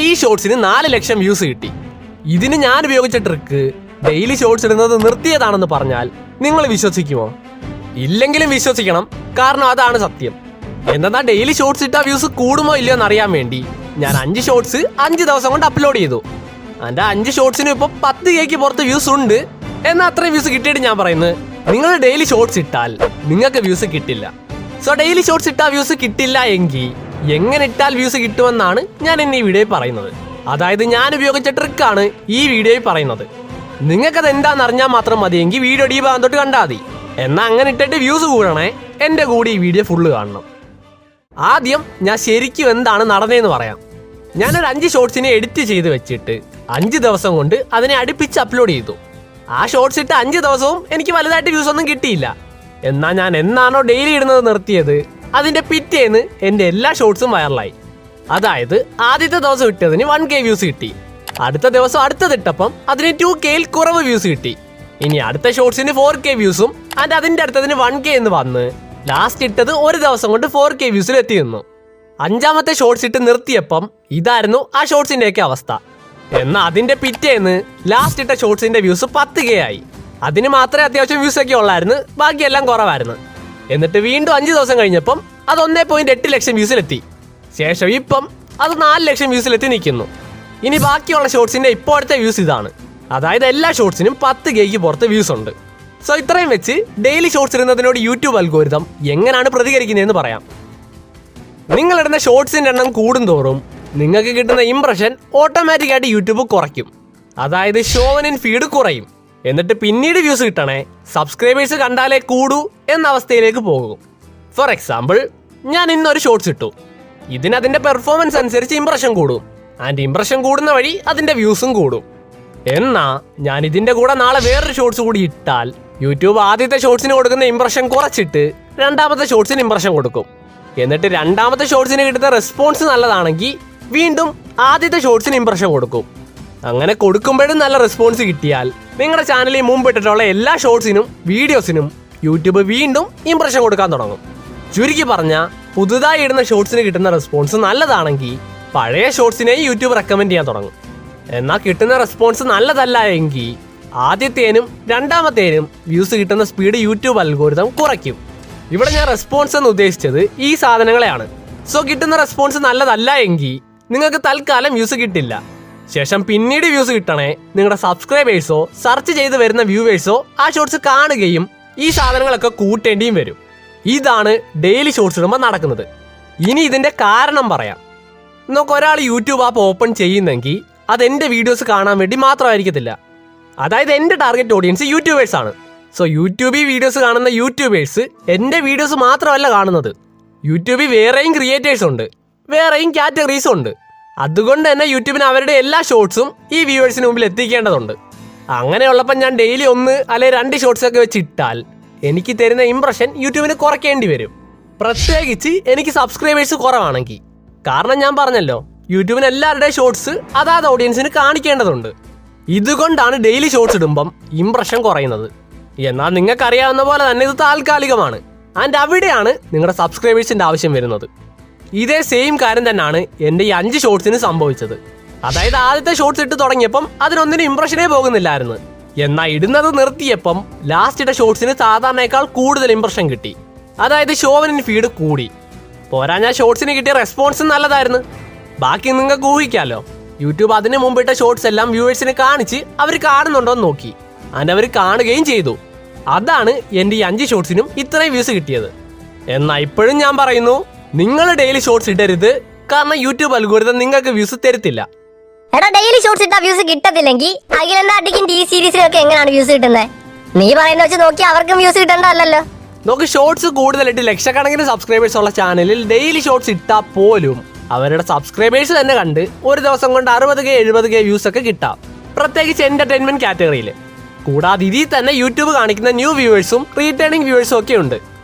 ഈ ഷോർട്സിന് 4 ലക്ഷം വ്യൂസ് കിട്ടി. ഇതിന് ഞാൻ ഉപയോഗിച്ച ട്രിക്ക് ഡെയിലി ഷോർട്സ് ഇടുന്നത് നിർത്തിയതാണെന്ന് പറഞ്ഞാൽ നിങ്ങൾ വിശ്വസിക്കുമോ? ഇല്ലെങ്കിലും വിശ്വസിക്കണം, കാരണം അതാണ് സത്യം. എന്നാൽ ഡെയിലി ഷോർട്സ് ഇട്ട വ്യൂസ് കൂടുമോ ഇല്ലയോ എന്നറിയാൻ വേണ്ടി ഞാൻ 5 ഷോർട്സ് 5 ദിവസം കൊണ്ട് അപ്ലോഡ് ചെയ്തു. എൻ്റെ 5 ഷോർട്സിനും ഇപ്പോൾ 10K പുറത്ത് വ്യൂസ് ഉണ്ട്. എന്നാൽ അത്രയും വ്യൂസ് കിട്ടിയിട്ട് ഞാൻ പറയുന്നത്, നിങ്ങൾ ഡെയിലി ഷോർട്സ് ഇട്ടാൽ നിങ്ങൾക്ക് വ്യൂസ് കിട്ടില്ല. സോ ഡെയിലി ഷോർട്സ് ഇട്ടാൽ വ്യൂസ് കിട്ടില്ല എങ്കിൽ എങ്ങനെ ഇട്ടാൽ വ്യൂസ് കിട്ടുമെന്നാണ് ഞാൻ ഇന്ന് ഈ വീഡിയോയിൽ പറയുന്നത്. അതായത് ഞാൻ ഉപയോഗിച്ച ട്രിക്കാണ് ഈ വീഡിയോയിൽ പറയുന്നത്. നിങ്ങൾക്കത് എന്താണെന്ന് അറിഞ്ഞാൽ മാത്രം മതിയെങ്കിൽ വീഡിയോ ഡീ ഭാഗം തൊട്ട് കണ്ടാൽ മതി. എന്നാൽ അങ്ങനെ ഇട്ടിട്ട് വ്യൂസ് കൂടണേ, എൻ്റെ കൂടി ഈ വീഡിയോ ഫുള്ള് കാണണം. ആദ്യം ഞാൻ ശരിക്കും എന്താണ് നടന്നതെന്ന് പറയാം. ഞാനൊരു 5 ഷോർട്സിനെ എഡിറ്റ് ചെയ്ത് വെച്ചിട്ട് 5 ദിവസം കൊണ്ട് അതിനെ അടുപ്പിച്ച് അപ്ലോഡ് ചെയ്തു. ആ ഷോർട്സ് ഇട്ട് 5 ദിവസവും എനിക്ക് വലുതായിട്ട് വ്യൂസ് ഒന്നും കിട്ടിയില്ല. എന്നാൽ ഞാൻ എന്നാണോ ഡെയിലി ഇടുന്നത് നിർത്തിയത്, അതിൻ്റെ പിറ്റേന്ന് എൻ്റെ എല്ലാ ഷോർട്സും വൈറലായി. അതായത് ആദ്യത്തെ ദിവസം ഇട്ടതിന് 1K വ്യൂസ് കിട്ടി. അടുത്ത ദിവസം അടുത്തതിട്ടപ്പം അതിന് 2Kയിൽ കുറവ് വ്യൂസ് കിട്ടി. ഇനി അടുത്ത ഷോർട്സിന് 4K വ്യൂസും അതിൻ്റെ അടുത്തതിന് 1K എന്ന് വന്ന് ലാസ്റ്റ് ഇട്ടത് ഒരു ദിവസം കൊണ്ട് 4K വ്യൂസിൽ എത്തി നിന്നു. 5ാമത്തെ ഷോർട്സ് ഇട്ട് നിർത്തിയപ്പം ഇതായിരുന്നു ആ ഷോർട്സിൻ്റെയൊക്കെ അവസ്ഥ. എന്നാൽ അതിൻ്റെ പിറ്റേന്ന് ലാസ്റ്റ് ഇട്ട ഷോർട്സിൻ്റെ വ്യൂസ് 10K ആയി. അതിന് മാത്രമേ അത്യാവശ്യം വ്യൂസ് ഒക്കെ ഉള്ളായിരുന്നു, ബാക്കിയെല്ലാം കുറവായിരുന്നു. എന്നിട്ട് വീണ്ടും 5 ദിവസം കഴിഞ്ഞപ്പം അത് 1.8 ലക്ഷം വ്യൂസിലെത്തി. ശേഷം ഇപ്പം അത് 4 ലക്ഷം വ്യൂസിലെത്തി നിൽക്കുന്നു. ഇനി ബാക്കിയുള്ള ഷോർട്സിൻ്റെ ഇപ്പോഴത്തെ വ്യൂസ് ഇതാണ്. അതായത് എല്ലാ ഷോർട്സിനും 10Kക്ക് പുറത്ത് വ്യൂസ് ഉണ്ട്. സോ ഇത്രയും വെച്ച് ഡെയിലി ഷോർട്സ് ഇടുന്നതിനോട് യൂട്യൂബ് അൽഗോരിതം എങ്ങനെയാണ് പ്രതികരിക്കുന്നതെന്ന് പറയാം. നിങ്ങളിടുന്ന ഷോർട്സിൻ്റെ എണ്ണം കൂടുന്തോറും നിങ്ങൾക്ക് കിട്ടുന്ന ഇംപ്രഷൻ ഓട്ടോമാറ്റിക്കായിട്ട് യൂട്യൂബ് കുറയ്ക്കും. അതായത് ഷോവൻ ഇൻ ഫീഡ് കുറയും. എന്നിട്ട് പിന്നീട് വ്യൂസ് കിട്ടണേ സബ്സ്ക്രൈബേഴ്സ് കണ്ടാലേ കൂടൂ എന്ന അവസ്ഥയിലേക്ക് പോകും. ഫോർ എക്സാമ്പിൾ, ഞാൻ ഇന്നൊരു ഷോർട്സ് ഇട്ടു. ഇതിനതിൻ്റെ പെർഫോമൻസ് അനുസരിച്ച് ഇംപ്രഷൻ കൂടും. ആൻഡ് ഇംപ്രഷൻ കൂടുന്ന വഴി അതിൻ്റെ വ്യൂസും കൂടും. എന്നാൽ ഞാൻ ഇതിൻ്റെ കൂടെ നാളെ വേറൊരു ഷോർട്സ് കൂടി ഇട്ടാൽ യൂട്യൂബ് ആദ്യത്തെ ഷോർട്സിന് കൊടുക്കുന്ന ഇംപ്രഷൻ കുറച്ചിട്ട് 2ാമത്തെ ഷോർട്സിന് ഇംപ്രഷൻ കൊടുക്കും. എന്നിട്ട് 2ാമത്തെ ഷോർട്സിന് കിട്ടുന്ന റെസ്പോൺസ് നല്ലതാണെങ്കിൽ വീണ്ടും ആദ്യത്തെ ഷോർട്സിന് ഇംപ്രഷൻ കൊടുക്കും. അങ്ങനെ കൊടുക്കുമ്പോഴും നല്ല റെസ്പോൺസ് കിട്ടിയാൽ നിങ്ങളുടെ ചാനലിൽ മുമ്പ് ഇട്ടിട്ടുള്ള എല്ലാ ഷോർട്സിനും വീഡിയോസിനും യൂട്യൂബ് വീണ്ടും ഇംപ്രഷൻ കൊടുക്കാൻ തുടങ്ങും. ചുരുക്കി പറഞ്ഞാൽ പുതുതായി ഇടുന്ന ഷോർട്സിന് കിട്ടുന്ന റെസ്പോൺസ് നല്ലതാണെങ്കിൽ പഴയ ഷോർട്സിനെ യൂട്യൂബ് റെക്കമെൻഡ് ചെയ്യാൻ തുടങ്ങും. എന്നാൽ കിട്ടുന്ന റെസ്പോൺസ് നല്ലതല്ല എങ്കിൽ ആദ്യത്തേനും 2ാമത്തേനും വ്യൂസ് കിട്ടുന്ന സ്പീഡ് യൂട്യൂബ് അൽഗോരിതം കുറയ്ക്കും. ഇവിടെ ഞാൻ റെസ്പോൺസ് എന്ന് ഉദ്ദേശിച്ചത് ഈ സാധനങ്ങളെയാണ്. സോ കിട്ടുന്ന റെസ്പോൺസ് നല്ലതല്ല എങ്കിൽ നിങ്ങൾക്ക് തൽക്കാലം വ്യൂസ് കിട്ടില്ല. ശേഷം പിന്നീട് വ്യൂസ് കിട്ടണേ നിങ്ങളുടെ സബ്സ്ക്രൈബേഴ്സോ സെർച്ച് ചെയ്ത് വരുന്ന വ്യൂവേഴ്സോ ആ ഷോർട്സ് കാണുകയും ഈ സാധനങ്ങളൊക്കെ കൂട്ടേണ്ടിയും വരും. ഇതാണ് ഡെയിലി ഷോർട്സ് ഇടുമ്പോൾ നടക്കുന്നത്. ഇനി ഇതിൻ്റെ കാരണം പറയാം. നമുക്ക് ഒരാൾ യൂട്യൂബ് ആപ്പ് ഓപ്പൺ ചെയ്യുന്നെങ്കിൽ അത് എൻ്റെ വീഡിയോസ് കാണാൻ വേണ്ടി മാത്രമായിരിക്കത്തില്ല. അതായത് എൻ്റെ ടാർഗറ്റ് ഓഡിയൻസ് യൂട്യൂബേഴ്സാണ്. സോ യൂട്യൂബിൽ വീഡിയോസ് കാണുന്ന യൂട്യൂബേഴ്സ് എൻ്റെ വീഡിയോസ് മാത്രമല്ല കാണുന്നത്. യൂട്യൂബിൽ വേറെയും ക്രിയേറ്റേഴ്സ് ഉണ്ട്, വേറെയും കാറ്റഗറീസും ഉണ്ട്. അതുകൊണ്ട് തന്നെ യൂട്യൂബിന് അവരുടെ എല്ലാ ഷോർട്സും ഈ വ്യൂവേഴ്സിന് മുമ്പിൽ എത്തിക്കേണ്ടതുണ്ട്. അങ്ങനെയുള്ളപ്പോൾ ഞാൻ ഡെയിലി 1 അല്ലെങ്കിൽ 2 ഷോർട്സ് ഒക്കെ വെച്ചിട്ടാൽ എനിക്ക് തരുന്ന ഇംപ്രഷൻ യൂട്യൂബിന് കുറയ്ക്കേണ്ടി വരും. പ്രത്യേകിച്ച് എനിക്ക് സബ്സ്ക്രൈബേഴ്സ് കുറവാണെങ്കിൽ. കാരണം ഞാൻ പറഞ്ഞല്ലോ, യൂട്യൂബിന് എല്ലാവരുടെയും ഷോർട്സ് അതാത് ഓഡിയൻസിന് കാണിക്കേണ്ടതുണ്ട്. ഇതുകൊണ്ടാണ് ഡെയിലി ഷോർട്സ് ഇടുമ്പം ഇംപ്രഷൻ കുറയുന്നത്. എന്നാൽ നിങ്ങൾക്കറിയാവുന്ന പോലെ തന്നെ ഇത് താൽക്കാലികമാണ്. ആൻഡ് അവിടെയാണ് നിങ്ങളുടെ സബ്സ്ക്രൈബേഴ്സിൻ്റെ ആവശ്യം വരുന്നത്. ഇതേ സെയിം കാര്യം തന്നെയാണ് എൻ്റെ ഈ 5 ഷോർട്സിന് സംഭവിച്ചത്. അതായത് ആദ്യത്തെ ഷോർട്സ് ഇട്ട് തുടങ്ങിയപ്പം അതിനൊന്നിനും ഇംപ്രഷനേ പോകുന്നില്ലായിരുന്നു. എന്നാൽ ഇടുന്നത് നിർത്തിയപ്പം ലാസ്റ്റ് ഇട്ട ഷോർട്സിന് സാധാരണയേക്കാൾ കൂടുതൽ ഇംപ്രഷൻ കിട്ടി. അതായത് ഷോവൻ ഇൻ ഫീഡ് കൂടി. പോരാ, ഞാൻ ഷോർട്സിന് കിട്ടിയ റെസ്പോൺസ് നല്ലതായിരുന്നു. ബാക്കി നിങ്ങൾക്ക് ഊഹിക്കാമല്ലോ. യൂട്യൂബ് അതിന് മുമ്പിട്ട ഷോർട്സ് എല്ലാം വ്യൂവേഴ്സിനെ കാണിച്ച് അവർ കാണുന്നുണ്ടോ എന്ന് നോക്കി. ആൻഡ് അവർ കാണുകയും ചെയ്തു. അതാണ് എൻ്റെ ഈ 5 ഷോർട്സിനും ഇത്രയും വ്യൂസ് കിട്ടിയത്. എന്നാൽ ഇപ്പോഴും ഞാൻ പറയുന്നു, നിങ്ങൾ ഡെയിലി ഷോർട്സ് ഇടരുത്. കാരണം യൂട്യൂബ് അൽഗോരിതം നിങ്ങൾക്ക് വ്യൂസ് തരത്തില്ല. എടാ, ഡെയിലി ഷോർട്സ് ഇട്ടാ വ്യൂസ് കിട്ടത്തില്ലെങ്കിൽ അഖിലെന്താട്ടിക്കും ടി സീരീസിനൊക്കെ എങ്ങനെയാണ് വ്യൂസ് കിട്ടുന്നത്? നീ പറയുന്ന വെച്ച് നോക്കി അവർക്കും വ്യൂസ് കിട്ടണ്ടല്ലോ. നോക്ക്, ഷോർട്സ് കൂടുതലിട്ട് ലക്ഷക്കണക്കിന് സബ്സ്ക്രൈബേഴ്സ് ഉള്ള ചാനലിൽ ഡെയിലി ഷോർട്സ് ഇട്ടാൽ പോലും അവരുടെ സബ്സ്ക്രൈബേഴ്സ് തന്നെ കണ്ട് ഒരു ദിവസം കൊണ്ട് 60K 70K വ്യൂസ് ഒക്കെ കിട്ടാം. പ്രത്യേകിച്ച് എന്റർടൈൻമെന്റ് കാറ്റഗറിയിൽ. കൂടാതെ ഇതിൽ തന്നെ യൂട്യൂബ് കാണിക്കുന്ന ന്യൂ വ്യൂവേഴ്സും റീറ്റേണിംഗ് വ്യൂവേഴ്സും ഒക്കെ ഉണ്ട്.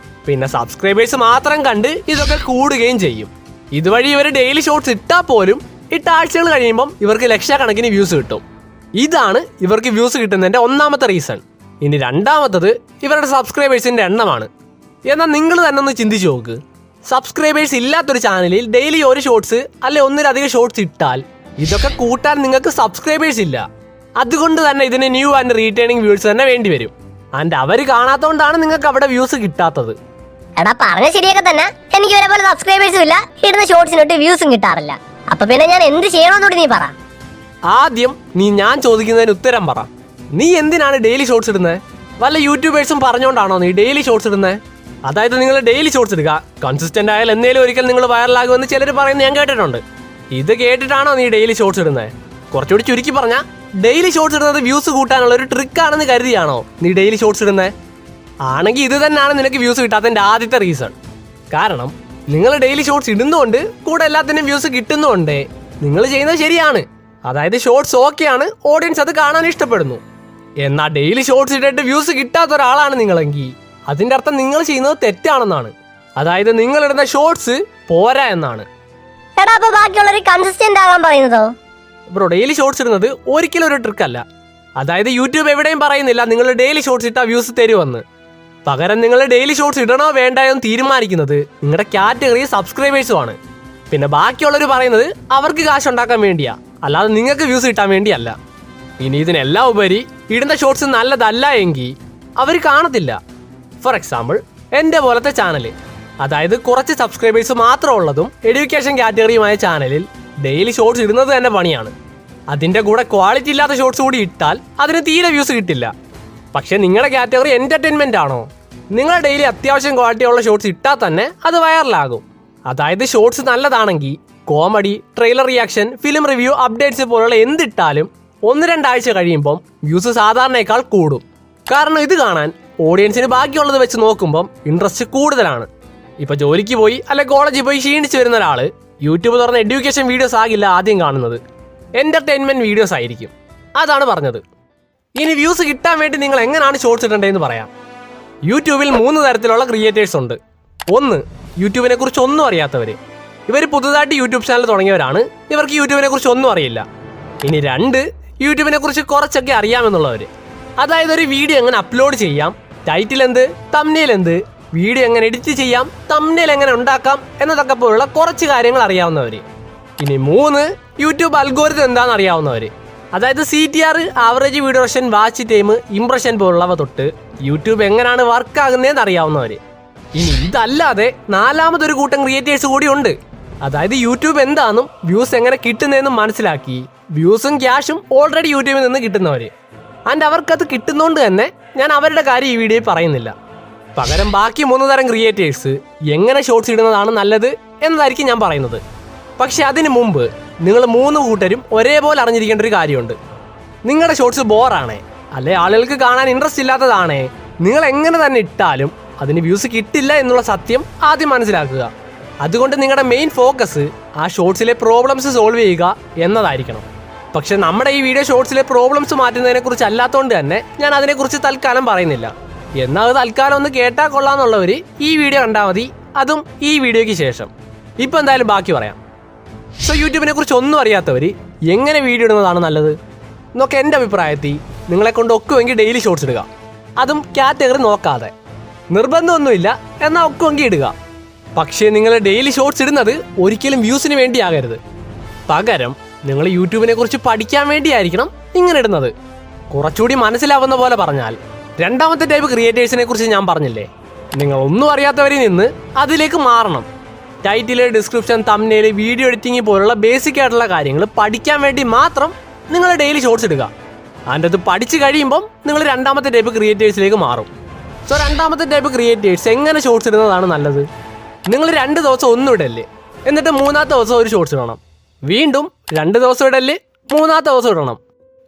പിന്നെ സബ്സ്ക്രൈബേഴ്സ് മാത്രം കണ്ട് ഇതൊക്കെ കൂടുകയും ചെയ്യും. ഇതുവഴി ഇവർ ഡെയിലി ഷോർട്സ് ഇട്ടാൽ പോലും ഇട്ട ആഴ്ചകൾ കഴിയുമ്പം ഇവർക്ക് ലക്ഷക്കണക്കിന് വ്യൂസ് കിട്ടും. ഇതാണ് ഇവർക്ക് വ്യൂസ് കിട്ടുന്നതിൻ്റെ 1ാമത്തെ റീസൺ. ഇനി 2ാമത്തത് ഇവരുടെ സബ്സ്ക്രൈബേഴ്സിൻ്റെ എണ്ണമാണ്. എന്നാൽ നിങ്ങൾ തന്നെ ഒന്ന് ചിന്തിച്ചു നോക്ക്. സബ്സ്ക്രൈബേഴ്സ് ഇല്ലാത്തൊരു ചാനലിൽ ഡെയിലി ഒരു ഷോർട്സ് അല്ലെ ഒന്നിലധികം ഷോർട്സ് ഇട്ടാൽ ഇതൊക്കെ കൂട്ടാൻ നിങ്ങൾക്ക് സബ്സ്ക്രൈബേഴ്സ് ഇല്ല. അതുകൊണ്ട് തന്നെ ഇതിന് ന്യൂ ആൻഡ് റീറ്റേണിംഗ് വ്യൂസ് തന്നെ വേണ്ടി വരും. ആൻഡ് അവർ കാണാത്തതുകൊണ്ടാണ് നിങ്ങൾക്ക് അവിടെ വ്യൂസ് കിട്ടാത്തത്. എടാ പറഞ്ഞ ശരിയൊക്കെ തന്നെ. എനിക്ക് ഇവരെ പോലെ സബ്സ്ക്രൈബേഴ്സും ഇല്ല, ഇടുന്ന ഷോർട്സിനൊട്ട് വ്യൂസും കിട്ടാറില്ല. അപ്പൊ പിന്നെ ഞാൻ എന്ത് ചെയ്യണമെന്നോട് നീ പറ. ആദ്യം ഞാൻ ചോദിക്കുന്നതിന് ഉത്തരം പറ. നീ എന്തിനാണ് ഡെയിലി ഷോർട്സ് ഇടുന്നത്? വല്ല യൂട്യൂബേഴ്സും പറഞ്ഞുകൊണ്ടാണോ നീ ഡെയിലി ഷോർട്സ് ഇടുന്നത്? അതായത് നിങ്ങൾ ഡെയിലി ഷോർട്സ് ഇടുക, കൺസിസ്റ്റന്റ് ആയാൽ എന്നേലും ഒരിക്കൽ നിങ്ങൾ വൈറലാകുമെന്ന് ചിലർ പറയുന്നത് ഞാൻ കേട്ടിട്ടുണ്ട്. ഇത് കേട്ടിട്ടാണോ നീ ഡെയിലി ഷോർട്സ് ഇടുന്നത്? കുറച്ചുകൂടി ചുരുക്കി പറഞ്ഞാൽ ഡെയിലി ഷോർട്സ് ഇടുന്നത് വ്യൂസ് കൂട്ടാനുള്ള ഒരു ട്രിക്കാണെന്ന് കരുതിയാണോ നീ ഡെയിലി ഷോർട്സ് ഇടുന്നത്? ആണെങ്കിൽ ഇത് തന്നെയാണ് നിനക്ക് വ്യൂസ് കിട്ടാത്തതിൻ്റെ ആദ്യത്തെ റീസൺ. കാരണം നിങ്ങൾ ഡെയിലി ഷോർട്സ് ഇടുന്നതുകൊണ്ട് കൂടെ എല്ലാത്തിനും വ്യൂസ് കിട്ടുന്നതുകൊണ്ട് നിങ്ങൾ ചെയ്യുന്നത് ശരിയാണ്. അതായത് ഷോർട്സ് ഓക്കെയാണ്, ഓഡിയൻസ് അത് കാണാൻ ഇഷ്ടപ്പെടുന്നു. എന്നാൽ ഡെയിലി ഷോർട്സ് ഇട്ടിട്ട് വ്യൂസ് കിട്ടാത്ത ഒരാളാണ് നിങ്ങളെങ്കിൽ അതിൻ്റെ അർത്ഥം നിങ്ങൾ ചെയ്യുന്നത് തെറ്റാണെന്നാണ്. അതായത് നിങ്ങൾ ഇടുന്ന ഷോർട്സ് പോരാ എന്നാണ്. എടാ അപ്പൊ ബാക്കിയുള്ളവർ കൺസിസ്റ്റന്റ് ആകാൻ പറയുന്നതോ? ബ്രോ, ഡെയിലി ഷോർട്സ് ഇടുന്നത് ഒരിക്കലും ഒരു ട്രിക്കല്ല. അതായത് യൂട്യൂബ് എവിടെയും പറയുന്നില്ല നിങ്ങൾ ഡെയിലി ഷോർട്സ് ഇട്ടാൽ വ്യൂസ് തരുമെന്ന്. പകരം നിങ്ങൾ ഡെയിലി ഷോർട്സ് ഇടണോ വേണ്ടായോ എന്ന് തീരുമാനിക്കുന്നത് നിങ്ങളുടെ കാറ്റഗറി സബ്സ്ക്രൈബേഴ്സുമാണ്. പിന്നെ ബാക്കിയുള്ളവർ പറയുന്നത് അവർക്ക് കാശ് ഉണ്ടാക്കാൻ വേണ്ടിയാ, അല്ലാതെ നിങ്ങൾക്ക് വ്യൂസ് കിട്ടാൻ വേണ്ടിയല്ല. ഇനി ഇതിനെല്ലാം ഉപരി ഇടുന്ന ഷോർട്സ് നല്ലതല്ല എങ്കിൽ അവർ കാണത്തില്ല. ഫോർ എക്സാമ്പിൾ എൻ്റെ പോലത്തെ ചാനൽ, അതായത് കുറച്ച് സബ്സ്ക്രൈബേഴ്സ് മാത്രമുള്ളതും എഡ്യൂക്കേഷൻ കാറ്റഗറിയുമായ ചാനലിൽ ഡെയിലി ഷോർട്സ് ഇടുന്നത് തന്നെ പണിയാണ്. അതിൻ്റെ കൂടെ ക്വാളിറ്റി ഇല്ലാത്ത ഷോർട്സ് കൂടി ഇട്ടാൽ അതിന് തീരെ വ്യൂസ് കിട്ടില്ല. പക്ഷേ നിങ്ങളുടെ കാറ്റഗറി എൻ്റർടൈൻമെൻ്റ് ആണോ, നിങ്ങൾ ഡെയിലി അത്യാവശ്യം ക്വാളിറ്റി ഉള്ള ഷോർട്സ് ഇട്ടാൽ തന്നെ അത് വൈറലാകും. അതായത് ഷോർട്സ് നല്ലതാണെങ്കിൽ comedy, trailer reaction, film review, updates പോലുള്ള എന്തിട്ടാലും 1-2 ആഴ്ച കഴിയുമ്പം വ്യൂസ് സാധാരണയേക്കാൾ കൂടും. കാരണം ഇത് കാണാൻ ഓഡിയൻസിന് ബാക്കിയുള്ളത് വെച്ച് നോക്കുമ്പം ഇൻട്രസ്റ്റ് കൂടുതലാണ്. ഇപ്പോൾ ജോലിക്ക് പോയി അല്ലെ കോളേജിൽ പോയി ക്ഷീണിച്ച് വരുന്ന ഒരാൾ യൂട്യൂബ് തുറന്ന എഡ്യൂക്കേഷൻ വീഡിയോസ് ആകില്ല ആദ്യം കാണുന്നത്, എൻ്റർടൈൻമെൻറ്റ് വീഡിയോസ് ആയിരിക്കും. അതാണ് പറഞ്ഞത്. ഇനി വ്യൂസ് കിട്ടാൻ വേണ്ടി നിങ്ങൾ എങ്ങനെയാണ് ഷോർട്സ് ഇടേണ്ടതെന്ന് പറയാം. യൂട്യൂബിൽ 3 തരത്തിലുള്ള ക്രിയേറ്റേഴ്സ് ഉണ്ട്. 1, യൂട്യൂബിനെ കുറിച്ച് ഒന്നും അറിയാത്തവർ. ഇവർ പുതുതായിട്ട് യൂട്യൂബ് ചാനൽ തുടങ്ങിയവരാണ്, ഇവർക്ക് യൂട്യൂബിനെ കുറിച്ച് ഒന്നും അറിയില്ല. ഇനി 2, യൂട്യൂബിനെ കുറിച്ച് കുറച്ചൊക്കെ അറിയാമെന്നുള്ളവർ. അതായത് ഒരു വീഡിയോ എങ്ങനെ അപ്ലോഡ് ചെയ്യാം, ടൈറ്റിൽ എന്ത്, തംബ്നെയിൽ എന്ത്, വീഡിയോ എങ്ങനെ എഡിറ്റ് ചെയ്യാം, തംബ്നെയിൽ എങ്ങനെ ഉണ്ടാക്കാം എന്നതൊക്കെ പോലുള്ള കുറച്ച് കാര്യങ്ങൾ അറിയാവുന്നവർ. ഇനി 3, യൂട്യൂബ് അൽഗോരിതം എന്താണെന്ന് അറിയാവുന്നവർ. അതായത് CTR, average video duration, watch time, impression പോലുള്ളവ തൊട്ട് യൂട്യൂബ് എങ്ങനെയാണ് വർക്ക് ആകുന്നതെന്ന് അറിയാവുന്നവർ. ഇനി ഇതല്ലാതെ 4മതൊരു കൂട്ടം ക്രിയേറ്റേഴ്സ് കൂടി ഉണ്ട്. അതായത് യൂട്യൂബ് എന്താണെന്നും വ്യൂസ് എങ്ങനെ കിട്ടുന്നതെന്നും മനസ്സിലാക്കി വ്യൂസും ക്യാഷും ഓൾറെഡി യൂട്യൂബിൽ നിന്ന് കിട്ടുന്നവർ. ആൻഡ് അവർക്കത് കിട്ടുന്നതുകൊണ്ട് തന്നെ ഞാൻ അവരുടെ കാര്യം ഈ വീഡിയോയിൽ പറയുന്നില്ല. പകരം ബാക്കി 3 തരം ക്രിയേറ്റേഴ്സ് എങ്ങനെ ഷോർട്സ് ഇടുന്നതാണ് നല്ലത് എന്നതായിരിക്കും ഞാൻ പറയുന്നത്. പക്ഷെ അതിന് മുമ്പ് നിങ്ങൾ 3 കൂട്ടരും ഒരേപോലെ അറിഞ്ഞിരിക്കേണ്ട ഒരു കാര്യമുണ്ട്. നിങ്ങളുടെ ഷോർട്സ് ബോറാണേ, അല്ലെ ആളുകൾക്ക് കാണാൻ ഇൻട്രസ്റ്റ് ഇല്ലാത്തതാണേ, നിങ്ങൾ എങ്ങനെ തന്നെ ഇട്ടാലും അതിന് വ്യൂസ് കിട്ടില്ല എന്നുള്ള സത്യം ആദ്യം മനസ്സിലാക്കുക. അതുകൊണ്ട് നിങ്ങളുടെ മെയിൻ ഫോക്കസ് ആ ഷോർട്സിലെ പ്രോബ്ലംസ് സോൾവ് ചെയ്യുക എന്നതായിരിക്കണം. പക്ഷെ നമ്മുടെ ഈ വീഡിയോ ഷോർട്സിലെ പ്രോബ്ലംസ് മാറ്റുന്നതിനെ കുറിച്ച് അല്ലാത്തതുകൊണ്ട് തന്നെ ഞാൻ അതിനെക്കുറിച്ച് തൽക്കാലം പറയുന്നില്ല. എന്നാൽ അത് തൽക്കാലം ഒന്ന് കേട്ടാൽ കൊള്ളാമെന്നുള്ളവർ ഈ വീഡിയോ കണ്ടാൽ മതി, അതും ഈ വീഡിയോയ്ക്ക് ശേഷം. ഇപ്പം എന്തായാലും ബാക്കി പറയാം. സോ യൂട്യൂബിനെ കുറിച്ച് ഒന്നും അറിയാത്തവർ എങ്ങനെ വീഡിയോ ഇടുന്നതാണ് നല്ലത് എന്നൊക്കെ എൻ്റെ അഭിപ്രായത്തിൽ നിങ്ങളെ കൊണ്ട് ഒക്കുമെങ്കിൽ ഡെയിലി ഷോർട്സ് ഇടുക, അതും കാറ്റഗറി നോക്കാതെ. നിർബന്ധമൊന്നുമില്ല, എന്നാൽ ഒക്കുമെങ്കിൽ ഇടുക. പക്ഷേ നിങ്ങൾ ഡെയിലി ഷോർട്സ് ഇടുന്നത് ഒരിക്കലും വ്യൂസിന് വേണ്ടിയാകരുത്. പകരം നിങ്ങൾ യൂട്യൂബിനെ കുറിച്ച് പഠിക്കാൻ വേണ്ടിയായിരിക്കണം ഇങ്ങനെ ഇടുന്നത്. കുറച്ചുകൂടി മനസ്സിലാവുന്ന പോലെ പറഞ്ഞാൽ, 2മത്തെ ടൈപ്പ് ക്രിയേറ്റേഴ്സിനെ കുറിച്ച് ഞാൻ പറഞ്ഞില്ലേ, നിങ്ങൾ ഒന്നും അറിയാത്തവരിൽ നിന്ന് അതിലേക്ക് മാറണം. Title, description, thumbnail, video editing പോലുള്ള ബേസിക് ആയിട്ടുള്ള കാര്യങ്ങൾ പഠിക്കാൻ വേണ്ടി മാത്രം നിങ്ങൾ ഡെയിലി ഷോർട്സ് ഇടുക. അതിൻ്റെ അത് പഠിച്ചു കഴിയുമ്പം നിങ്ങൾ 2മത്തെ ടൈപ്പ് ക്രിയേറ്റേഴ്സിലേക്ക് മാറും. സോ 2മത്തെ ടൈപ്പ് ക്രിയേറ്റേഴ്സ് എങ്ങനെ ഷോർട്സ് ഇടുന്നതാണ് നല്ലത്? നിങ്ങൾ 2 ദിവസം ഒന്നും ഇടല്ലേ, എന്നിട്ട് 3-ാമത്തെ ദിവസം ഒരു ഷോർട്സ് ഇടണം. വീണ്ടും 2 ദിവസം ഇടല്ലേ, 3-ാമത്തെ ദിവസം ഇടണം.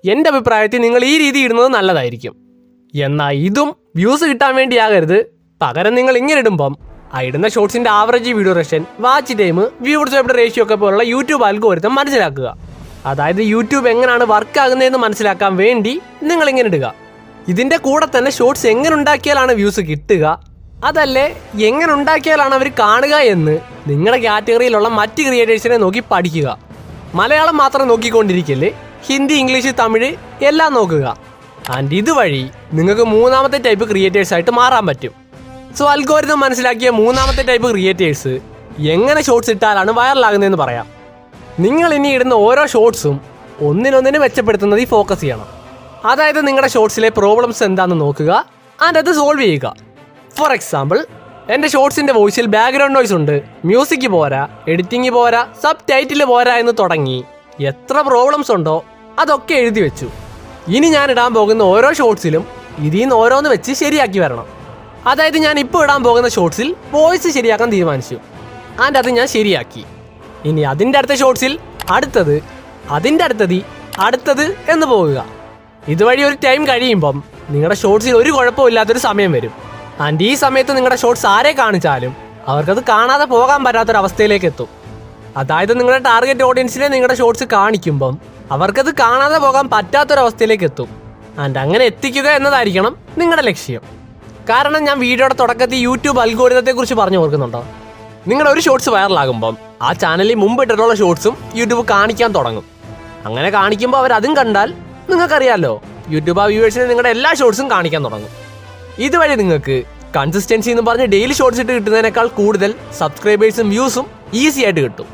എൻ്റെ അഭിപ്രായത്തിൽ നിങ്ങൾ ഈ രീതി ഇടുന്നത് നല്ലതായിരിക്കും. എന്നാൽ ഇതും വ്യൂസ് കിട്ടാൻ വേണ്ടിയാകരുത്. പകരം നിങ്ങൾ ഇങ്ങനെ ഇടുമ്പം ആ ഇടുന്ന ഷോർട്സിൻ്റെ average video duration, watch time, viewers to ratio ഒക്കെ പോലുള്ള യൂട്യൂബ് അൽഗോരിതം മനസ്സിലാക്കുക. അതായത് യൂട്യൂബ് എങ്ങനെയാണ് വർക്ക് ആകുന്നതെന്ന് മനസ്സിലാക്കാൻ വേണ്ടി നിങ്ങൾ ഇങ്ങനെ ഇടുക. ഇതിൻ്റെ കൂടെ തന്നെ ഷോർട്സ് എങ്ങനെ ഉണ്ടാക്കിയാലാണ് വ്യൂസ് കിട്ടുക, അതല്ലേ എങ്ങനെ ഉണ്ടാക്കിയാലാണ് അവർ കാണുക എന്ന് നിങ്ങളുടെ കാറ്റഗറിയിലുള്ള മറ്റ് ക്രിയേറ്റേഴ്സിനെ നോക്കി പഠിക്കുക. മലയാളം മാത്രം നോക്കിക്കൊണ്ടിരിക്കല്ലേ, ഹിന്ദി, ഇംഗ്ലീഷ്, തമിഴ് എല്ലാം നോക്കുക. ആൻഡ് ഇതുവഴി നിങ്ങൾക്ക് 3-മത്തെ ടൈപ്പ് ക്രിയേറ്റേഴ്സായിട്ട് മാറാൻ പറ്റും. സോ അൽഗോരിതം മനസ്സിലാക്കിയ 3-മത്തെ ടൈപ്പ് ക്രിയേറ്റേഴ്സ് എങ്ങനെ ഷോർട്സ് ഇട്ടാലാണ് വൈറലാകുന്നതെന്ന് പറയാം. നിങ്ങൾ ഇനി ഇടുന്ന ഓരോ ഷോർട്സും ഒന്നിനൊന്നിന് മെച്ചപ്പെടുത്തുന്നത് ഈ ഫോക്കസ് ചെയ്യണം. അതായത് നിങ്ങളുടെ ഷോർട്സിലെ പ്രോബ്ലംസ് എന്താണെന്ന് നോക്കുക, ആൻഡ് അത് സോൾവ് ചെയ്യുക. ഫോർ എക്സാമ്പിൾ, എൻ്റെ ഷോർട്സിൻ്റെ വോയിസിൽ ബാക്ക്ഗ്രൗണ്ട് നോയ്സ് ഉണ്ട്, മ്യൂസിക് പോരാ, എഡിറ്റിംഗ് പോരാ, സബ് ടൈറ്റിൽ പോരാ എന്ന് തുടങ്ങി എത്ര പ്രോബ്ലംസ് ഉണ്ടോ അതൊക്കെ എഴുതി വെച്ചു. ഇനി ഞാൻ ഇടാൻ പോകുന്ന ഓരോ ഷോർട്സിലും ഇതിൽ നിന്ന് ഓരോന്ന് വെച്ച് ശരിയാക്കി വരണം. അതായത് ഞാൻ ഇപ്പോൾ ഇടാൻ പോകുന്ന ഷോർട്സിൽ വോയിസ് ശരിയാക്കാൻ തീരുമാനിച്ചു, ആൻഡ് അത് ഞാൻ ശരിയാക്കി. ഇനി അതിൻ്റെ അടുത്ത ഷോർട്സിൽ അടുത്തത്, അതിൻ്റെ അടുത്തത് എന്ന് പോകുക. ഇതുവഴി ഒരു ടൈം കഴിയുമ്പം നിങ്ങളുടെ ഷോർട്സിൽ ഒരു കുഴപ്പമില്ലാത്തൊരു സമയം വരും. ആൻഡ് ഈ സമയത്ത് നിങ്ങളുടെ ഷോർട്സ് ആരെ കാണിച്ചാലും അവർക്കത് കാണാതെ പോകാൻ പറ്റാത്തൊരവസ്ഥയിലേക്ക് എത്തും. അതായത് നിങ്ങളുടെ ടാർഗറ്റ് ഓഡിയൻസിനെ നിങ്ങളുടെ ഷോർട്സ് കാണിക്കുമ്പം അവർക്കത് കാണാതെ പോകാൻ പറ്റാത്തൊരവസ്ഥയിലേക്ക് എത്തും. ആൻഡ് അങ്ങനെ എത്തിക്കുക എന്നതായിരിക്കണം നിങ്ങളുടെ ലക്ഷ്യം. കാരണം ഞാൻ വീഡിയോയുടെ തുടക്കത്തിൽ യൂട്യൂബ് അൽഗോരിതത്തെ കുറിച്ച് പറഞ്ഞു ഓർക്കുന്നുണ്ടോ? നിങ്ങളുടെ ഒരു ഷോർട്സ് വൈറലാകുമ്പം ആ ചാനലിൽ മുമ്പ് ഇട്ടിട്ടുള്ള ഷോർട്സും യൂട്യൂബ് കാണിക്കാൻ തുടങ്ങും. അങ്ങനെ കാണിക്കുമ്പോൾ അവരതും കണ്ടാൽ നിങ്ങൾക്കറിയാമല്ലോ, യൂട്യൂബ് ആ വ്യൂവേഴ്സിനെ നിങ്ങളുടെ എല്ലാ ഷോർട്സും കാണിക്കാൻ തുടങ്ങും. ഇതുവഴി നിങ്ങൾക്ക് കൺസിസ്റ്റൻസി എന്ന് പറഞ്ഞ് ഡെയിലി ഷോർട്സ് ഇട്ട് കിട്ടുന്നതിനേക്കാൾ കൂടുതൽ സബ്സ്ക്രൈബേഴ്സും വ്യൂസും ഈസി ആയിട്ട് കിട്ടും.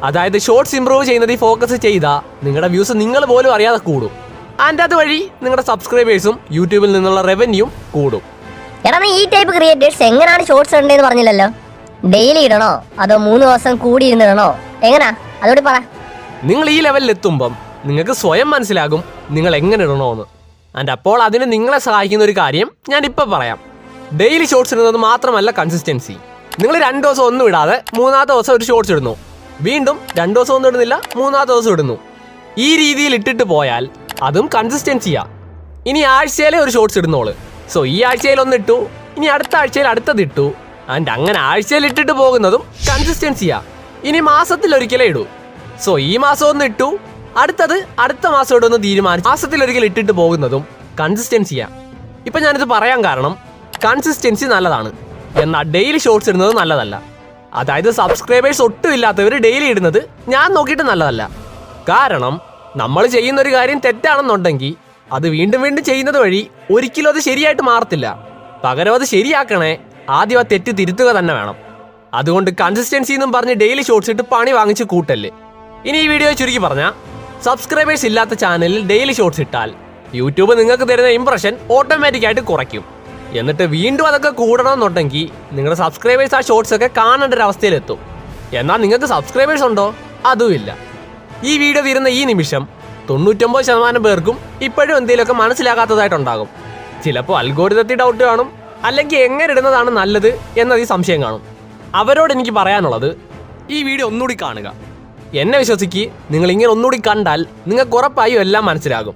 അതായത് ഷോർട്സ് ഇംപ്രൂവ് ചെയ്യുന്നത് ഈ ഫോക്കസ് ചെയ്താൽ നിങ്ങളുടെ വ്യൂസ് നിങ്ങൾ പോലും അറിയാതെ കൂടും. ആൻഡ് അതുവഴി നിങ്ങളുടെ സബ്സ്ക്രൈബേഴ്സും യൂട്യൂബിൽ നിന്നുള്ള റവന്യൂയും കൂടും. എടാ, ഈ ടൈപ്പ് ക്രിയേറ്റേഴ്സ് എങ്ങനെയാണ് ഷോർട്സ് ഇടേണ്ടതെന്ന് പറഞ്ഞില്ലല്ലോ. ഡെയിലി ഇടണോ അതോ 3 ദിവസം കൂടി ഇരുന്നിടണോ, എങ്ങനാ അതോട് പറ. നിങ്ങൾ ഈ ലെവലിൽ എത്തുമ്പം നിങ്ങൾക്ക് സ്വയം മനസ്സിലാകും നിങ്ങൾ എങ്ങനെ ഇടണമെന്ന്. ആൻഡ് അപ്പോൾ അതിന് നിങ്ങളെ സഹായിക്കുന്ന ഒരു കാര്യം ഞാൻ ഇപ്പം പറയാം. ഡെയിലി ഷോർട്സ് ഇടുന്നത് മാത്രമല്ല കൺസിസ്റ്റൻസി. നിങ്ങൾ 2 ദിവസം ഒന്നും ഇടാതെ 3-ാമത്തെ ദിവസം ഒരു ഷോർട്സ് ഇടുന്നു, വീണ്ടും 2 ദിവസം ഒന്നും ഇടുന്നില്ല, 3-ാമത്തെ ദിവസം ഇടുന്നു. ഈ രീതിയിൽ ഇട്ടിട്ട് പോയാൽ അതും കൺസിസ്റ്റൻസിയാ. ഇനി ആഴ്ചയിലെ ഒരു ഷോർട്സ് ഇടുന്നോള്. സോ ഈ ആഴ്ചയിൽ ഒന്നിട്ടു, ഇനി അടുത്ത ആഴ്ചയിൽ അടുത്തത് ഇട്ടു, ആൻഡ് അങ്ങനെ ആഴ്ചയിൽ ഇട്ടിട്ട് പോകുന്നതും കൺസിസ്റ്റൻസിയാ. ഇനി മാസത്തിൽ ഒരിക്കലേ ഇടൂ. സോ ഈ മാസം ഒന്ന് ഇട്ടു, അടുത്തത് അടുത്ത മാസം ഇടുമെന്ന് തീരുമാനിച്ച് മാസത്തിലൊരിക്കൽ ഇട്ടിട്ട് പോകുന്നതും കൺസിസ്റ്റൻസിയാ. ഇപ്പം ഞാനിത് പറയാൻ കാരണം കൺസിസ്റ്റൻസി നല്ലതാണ്, എന്നാൽ ഡെയിലി ഷോർട്സ് ഇടുന്നത് നല്ലതല്ല. അതായത് സബ്സ്ക്രൈബേഴ്സ് ഒട്ടും ഇല്ലാത്തവർ ഡെയിലി ഇടുന്നത് ഞാൻ നോക്കിയിട്ട് നല്ലതല്ല. കാരണം നമ്മൾ ചെയ്യുന്നൊരു കാര്യം തെറ്റാണെന്നുണ്ടെങ്കിൽ അത് വീണ്ടും വീണ്ടും ചെയ്യുന്നത് വഴി ഒരിക്കലും അത് ശരിയായിട്ട് മാറത്തില്ല. പകരം അത് ശരിയാക്കണേ ആദ്യം ആ തെറ്റ് തിരുത്തുക തന്നെ വേണം. അതുകൊണ്ട് കൺസിസ്റ്റൻസി എന്നും പറഞ്ഞ് ഡെയിലി ഷോർട്സ് ഇട്ട് പണി വാങ്ങിച്ച് കൂട്ടല്ലേ. ഇനി ഈ വീഡിയോ ചുരുക്കി പറഞ്ഞാൽ, സബ്സ്ക്രൈബേഴ്സ് ഇല്ലാത്ത ചാനലിൽ ഡെയിലി ഷോർട്സ് ഇട്ടാൽ യൂട്യൂബ് നിങ്ങൾക്ക് തരുന്ന ഇംപ്രഷൻ ഓട്ടോമാറ്റിക്കായിട്ട് കുറയ്ക്കും. എന്നിട്ട് വീണ്ടും അതൊക്കെ കൂടണമെന്നുണ്ടെങ്കിൽ നിങ്ങളുടെ സബ്സ്ക്രൈബേഴ്സ് ആ ഷോർട്സ് ഒക്കെ കാണേണ്ട ഒരു അവസ്ഥയിലെത്തും. എന്നാൽ നിങ്ങൾക്ക് സബ്സ്ക്രൈബേഴ്സ് ഉണ്ടോ? അതുമില്ല. ഈ വീഡിയോ തീരുന്ന ഈ നിമിഷം 99% പേർക്കും ഇപ്പോഴും എന്തെങ്കിലുമൊക്കെ മനസ്സിലാകാത്തതായിട്ടുണ്ടാകും. ചിലപ്പോൾ അൽഗോരിതത്തിൽ ഡൗട്ട് കാണും, അല്ലെങ്കിൽ എങ്ങനെ ഇടുന്നതാണ് നല്ലത് എന്നത് ഈ സംശയം കാണും. അവരോട് എനിക്ക് പറയാനുള്ളത്, ഈ വീഡിയോ ഒന്നുകൂടി കാണുക. എന്നെ വിശ്വസിക്ക്, നിങ്ങൾ ഇങ്ങനെ ഒന്നുകൂടി കണ്ടാൽ നിങ്ങൾക്ക് ഉറപ്പായും എല്ലാം മനസ്സിലാകും.